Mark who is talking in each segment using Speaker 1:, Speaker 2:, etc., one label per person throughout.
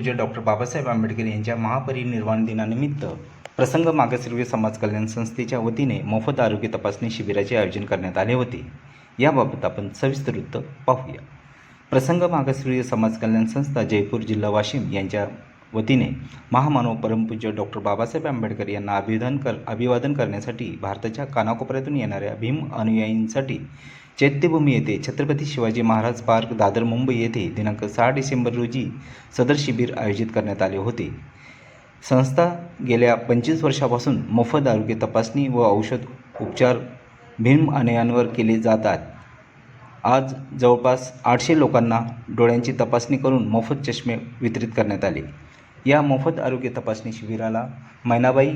Speaker 1: पूज्य डॉक्टर बाबासाहेब आंबेडकर यांच्या महापरिनिर्वाण दिनानिमित्त प्रसंग मागासवर्गीय समाज कल्याण संस्थेच्या वतीने मोफत आरोग्य तपासणी शिबिराचे आयोजन करण्यात आले होते। याबाबत आपण सविस्तर वृत्त पाहूया। प्रसंग मागासवर्गीय समाज कल्याण संस्था जयपूर जिल्हा वाशिम यांच्या वतीने महामानव परमपूज्य डॉक्टर बाबासाहेब आंबेडकर यांना अभिवादन करण्यासाठी भारताच्या कानाकोपऱ्यातून येणाऱ्या भीम अनुयायींसाठी चैत्यभूमी येथे छत्रपती शिवाजी महाराज पार्क दादर मुंबई येथे दिनांक 6 डिसेंबर रोजी सदर शिबिर आयोजित करण्यात आले होते। संस्था गेल्या 25 वर्षापासून मोफत आरोग्य तपासणी व औषध उपचार भीम अनुयायांवर केले जातात। आज जवळपास 800 लोकांना डोळ्यांची तपासणी करून मोफत चष्मे वितरित करण्यात आले। या मोफत आरोग्य तपासणी शिबिराला मैनाबाई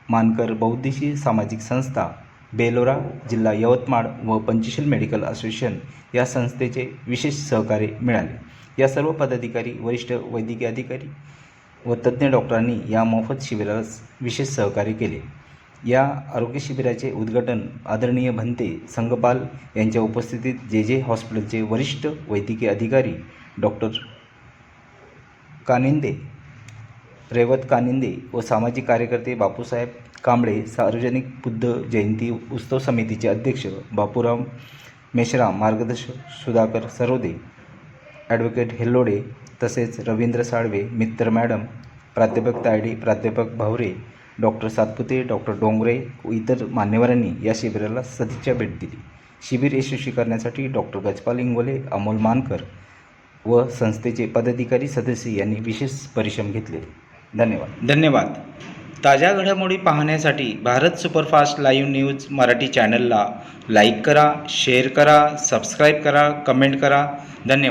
Speaker 1: मानकर बहुउद्देशीय सामाजिक संस्था बेलोरा जिल्हा यवतमाळ व पंचशील मेडिकल असोसिएशन या संस्थेचे विशेष सहकार्य मिळाले। या सर्व पदाधिकारी, वरिष्ठ वैद्यकीय अधिकारी व तज्ज्ञ डॉक्टरांनी या मोफत शिबिरास विशेष सहकार्य केले। या आरोग्य शिबिराचे उद्घाटन आदरणीय भंते संघपाल यांच्या उपस्थितीत जे हॉस्पिटलचे वरिष्ठ वैद्यकीय अधिकारी डॉक्टर कानिंदे, रेवत कानिंदे व सामाजिक कार्यकर्ते बापूसाहेब कांबळे, सार्वजनिक बुद्ध जयंती उत्सव समितीचे अध्यक्ष बापूराव मेश्राम, मार्गदर्शक सुधाकर सरोदे, ॲडव्होकेट हेल्लोडे तसेच रवींद्र साळवे, मित्र मॅडम, प्राध्यापक तायडे, प्राध्यापक भावरे, डॉक्टर सातपुते, डॉक्टर डोंगरे व इतर मान्यवरांनी या शिबिराला सदिच्छा भेट दिली। शिबिर यशस्वी करण्यासाठी डॉक्टर गजपाल इंगोले, अमोल मानकर व संस्थेचे पदाधिकारी सदस्य यांनी विशेष परिश्रम घेतले। धन्यवाद। ताज्या घडामोडी पाहण्यासाठी Bharat superfast live news Marathi चॅनलला लाईक करा, शेअर करा, सबस्क्राईब करा, कमेंट करा। धन्यवाद।